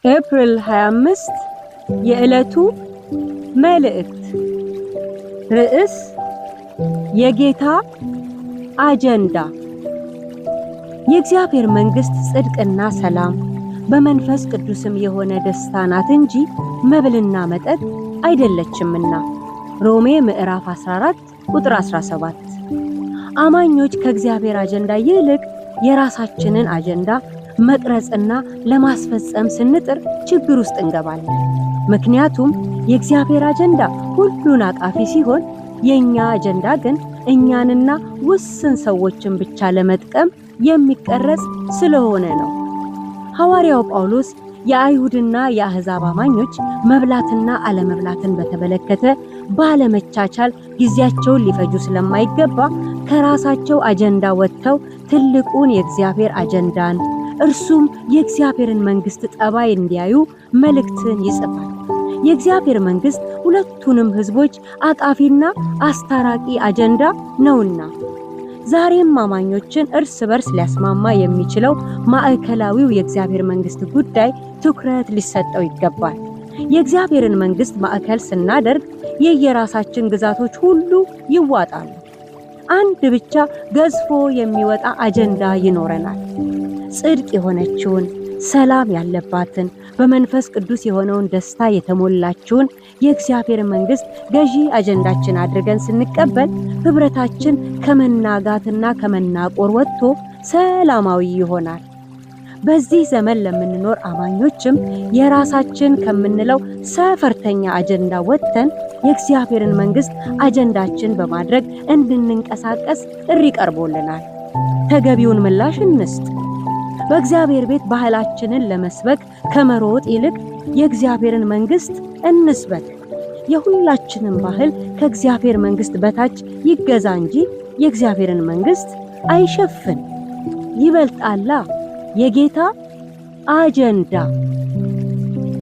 ኤፕሪል 25 የዕለቱ መልእክት ርዕስ የጌታ አጀንዳ። የእግዚአብሔር መንግሥት ጽድቅና ሰላም በመንፈስ ቅዱስም የሆነ ደስታ ናት እንጂ መብልና መጠጥ አይደለችምና። ሮሜ ምዕራፍ 14 ቁጥር 17። አማኞች ከእግዚአብሔር አጀንዳ ይልቅ የራሳችንን አጀንዳ መቅረጽና ለማስፈጸም ስንጥር ችግር ውስጥ እንገባለን። ምክንያቱም የእግዚአብሔር አጀንዳ ሁሉን አቃፊ ሲሆን የኛ አጀንዳ ግን እኛንና ውስን ሰዎችን ብቻ ለመጥቀም የሚቀረጽ ስለሆነ ነው። ሐዋርያው ጳውሎስ የአይሁድና የአሕዛብ አማኞች መብላትና አለመብላትን በተመለከተ ባለመቻቻል ጊዜያቸውን ሊፈጁ ስለማይገባ ከራሳቸው አጀንዳ ወጥተው ትልቁን የእግዚአብሔር አጀንዳን እርሱም የእግዚአብሔርን መንግሥት ጠባይ እንዲያዩ መልእክትን ይጽፋል። የእግዚአብሔር መንግሥት ሁለቱንም ሕዝቦች አቃፊና አስታራቂ አጀንዳ ነውና ዛሬም አማኞችን እርስ በርስ ሊያስማማ የሚችለው ማዕከላዊው የእግዚአብሔር መንግሥት ጉዳይ ትኩረት ሊሰጠው ይገባል። የእግዚአብሔርን መንግሥት ማዕከል ስናደርግ የየራሳችን ግዛቶች ሁሉ ይዋጣሉ። አንድ ብቻ ገዝፎ የሚወጣ አጀንዳ ይኖረናል። ጽድቅ የሆነችውን፣ ሰላም ያለባትን፣ በመንፈስ ቅዱስ የሆነውን ደስታ የተሞላችውን የእግዚአብሔር መንግሥት ገዢ አጀንዳችን አድርገን ስንቀበል ህብረታችን ከመናጋትና ከመናቆር ወጥቶ ሰላማዊ ይሆናል። በዚህ ዘመን ለምንኖር አማኞችም የራሳችን ከምንለው ሰፈርተኛ አጀንዳ ወጥተን የእግዚአብሔርን መንግሥት አጀንዳችን በማድረግ እንድንንቀሳቀስ ጥሪ ቀርቦልናል። ተገቢውን ምላሽ እንስጥ። በእግዚአብሔር ቤት ባህላችንን ለመስበክ ከመሮጥ ይልቅ የእግዚአብሔርን መንግሥት እንስበክ። የሁላችንም ባህል ከእግዚአብሔር መንግሥት በታች ይገዛ እንጂ የእግዚአብሔርን መንግሥት አይሸፍን። ይበልጣላ የጌታ አጀንዳ